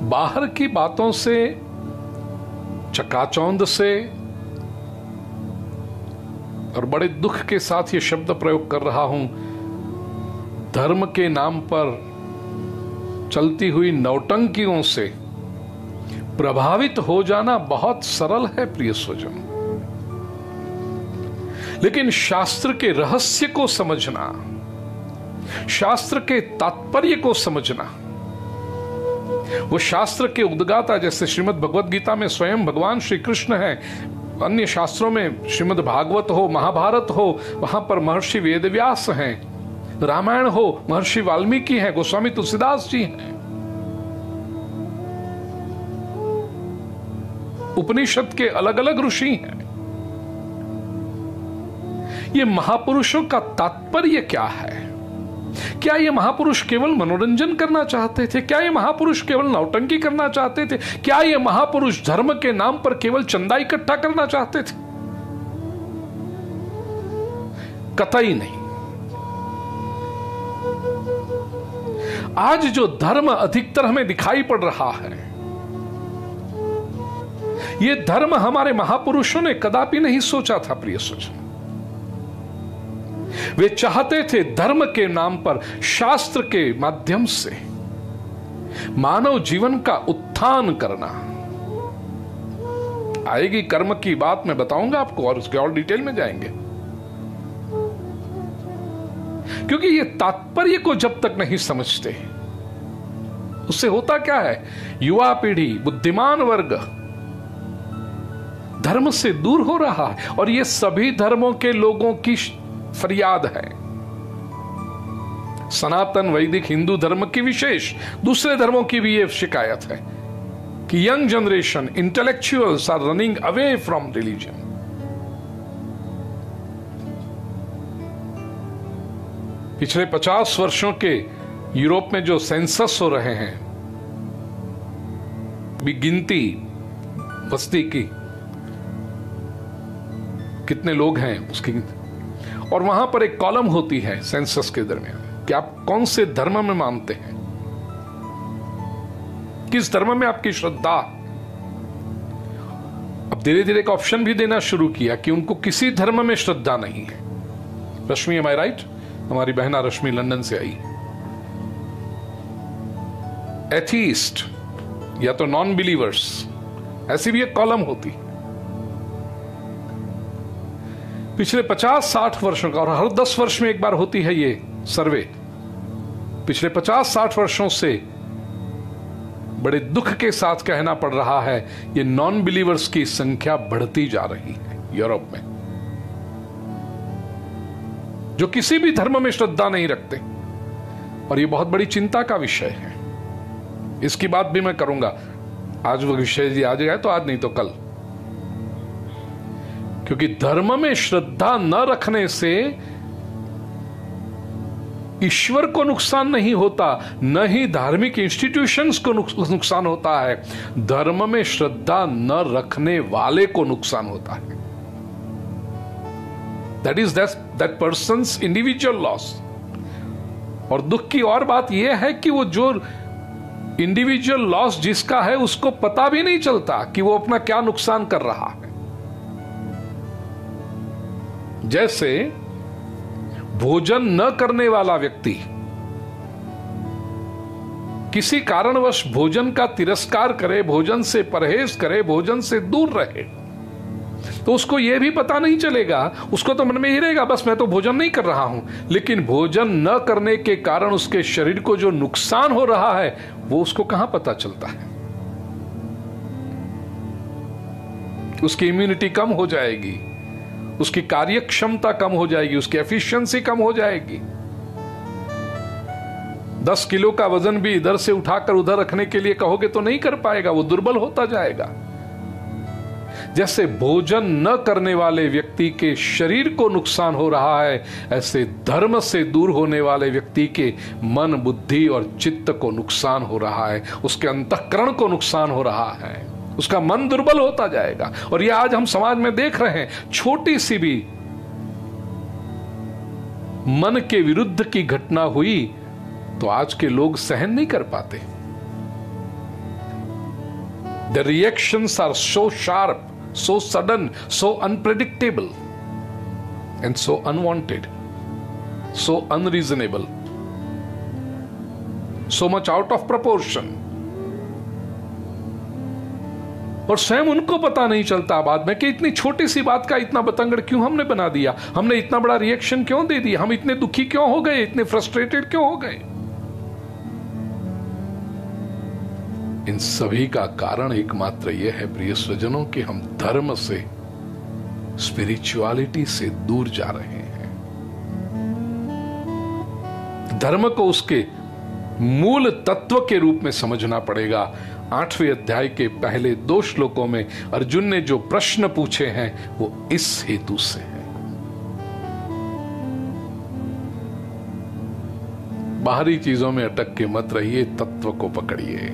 बाहर की बातों से, चकाचौंध से, और बड़े दुख के साथ ये शब्द प्रयोग कर रहा हूं, धर्म के नाम पर चलती हुई नौटंकियों से प्रभावित हो जाना बहुत सरल है प्रिय स्वजन, लेकिन शास्त्र के रहस्य को समझना, शास्त्र के तात्पर्य को समझना, वो शास्त्र के उद्गाता जैसे श्रीमद् भगवत गीता में स्वयं भगवान श्री कृष्ण है, अन्य शास्त्रों में श्रीमद् भागवत हो, महाभारत हो, वहां पर महर्षि वेदव्यास हैं, रामायण हो महर्षि वाल्मीकि हैं, गोस्वामी तुलसीदास जी हैं, उपनिषद के अलग अलग ऋषि हैं। ये महापुरुषों का तात्पर्य क्या है? क्या ये महापुरुष केवल मनोरंजन करना चाहते थे? क्या ये महापुरुष केवल नौटंकी करना चाहते थे? क्या ये महापुरुष धर्म के नाम पर केवल चंदा इकट्ठा करना चाहते थे? कतई नहीं। आज जो धर्म अधिकतर हमें दिखाई पड़ रहा है, ये धर्म हमारे महापुरुषों ने कदापि नहीं सोचा था प्रिय स्वजन। वे चाहते थे धर्म के नाम पर शास्त्र के माध्यम से मानव जीवन का उत्थान करना। आएगी कर्म की बात, मैं बताऊंगा आपको और उसके और डिटेल में जाएंगे, क्योंकि ये तात्पर्य को जब तक नहीं समझते, उससे होता क्या है, युवा पीढ़ी, बुद्धिमान वर्ग धर्म से दूर हो रहा है। और ये सभी धर्मों के लोगों की फरियाद है, सनातन वैदिक हिंदू धर्म की विशेष, दूसरे धर्मों की भी ये शिकायत है कि young generation, intellectuals are running away from religion. पिछले 50 वर्षों के यूरोप में जो सेंसस हो रहे हैं, गिनती बस्ती की, कितने लोग हैं उसकी, और वहां पर एक कॉलम होती है सेंसस के दरमियान कि आप कौन से धर्म में मानते हैं, किस धर्म में आपकी श्रद्धा। अब धीरे धीरे एक ऑप्शन भी देना शुरू किया कि उनको किसी धर्म में श्रद्धा नहीं है। रश्मि, एम आई राइट? हमारी बहना रश्मि लंदन से आई। एथीस्ट या तो नॉन बिलीवर्स, ऐसी भी एक कॉलम होती। पिछले 50-60 वर्षों का, और हर 10 वर्ष में एक बार होती है ये सर्वे, पिछले 50-60 वर्षों से बड़े दुख के साथ कहना पड़ रहा है, ये नॉन बिलीवर्स की संख्या बढ़ती जा रही है यूरोप में, जो किसी भी धर्म में श्रद्धा नहीं रखते। और ये बहुत बड़ी चिंता का विषय है। इसकी बात भी मैं करूंगा, आज वो विषय आ जाए तो आज, नहीं तो कल, क्योंकि धर्म में श्रद्धा न रखने से ईश्वर को नुकसान नहीं होता, न ही धार्मिक इंस्टीट्यूशंस को नुकसान होता है, धर्म में श्रद्धा न रखने वाले को नुकसान होता है। That is that persons individual loss. और दुख की और बात यह है कि वो जो इंडिविजुअल लॉस जिसका है, उसको पता भी नहीं चलता कि वो अपना क्या नुकसान कर रहा है। जैसे भोजन न करने वाला व्यक्ति किसी कारणवश भोजन का तिरस्कार करे, भोजन से परहेज करे, भोजन से दूर रहे, तो उसको यह भी पता नहीं चलेगा, उसको तो मन में ही रहेगा बस मैं तो भोजन नहीं कर रहा हूं, लेकिन भोजन न करने के कारण उसके शरीर को जो नुकसान हो रहा है वो उसको कहां पता चलता है। उसकी इम्यूनिटी कम हो जाएगी, उसकी कार्य क्षमता कम हो जाएगी, उसकी एफिशिएंसी कम हो जाएगी। 10 किलो का वजन भी इधर से उठाकर उधर रखने के लिए कहोगे तो नहीं कर पाएगा, वो दुर्बल होता जाएगा। जैसे भोजन न करने वाले व्यक्ति के शरीर को नुकसान हो रहा है, ऐसे धर्म से दूर होने वाले व्यक्ति के मन, बुद्धि और चित्त को नुकसान हो रहा है, उसके अंतःकरण को नुकसान हो रहा है, उसका मन दुर्बल होता जाएगा। और यह आज हम समाज में देख रहे हैं, छोटी सी भी मन के विरुद्ध की घटना हुई तो आज के लोग सहन नहीं कर पाते। The reactions are so sharp, so sudden, so unpredictable, and so unwanted, so unreasonable, so much out of proportion. और स्वयं उनको पता नहीं चलता बाद में कि इतनी छोटी सी बात का इतना बतंगड़ क्यों हमने बना दिया, हमने इतना बड़ा रिएक्शन क्यों दे दिया, हम इतने दुखी क्यों हो गए, इतने फ्रस्ट्रेटेड क्यों हो गए। इन सभी का कारण एकमात्र यह है प्रिय स्वजनों कि हम धर्म से, स्पिरिचुअलिटी से दूर जा रहे हैं। धर्म को उसके मूल तत्व के रूप में समझना पड़ेगा। 8वें अध्याय के पहले 2 श्लोकों में अर्जुन ने जो प्रश्न पूछे हैं वो इस हेतु से हैं। बाहरी चीजों में अटक के मत रहिए, तत्व को पकड़िए।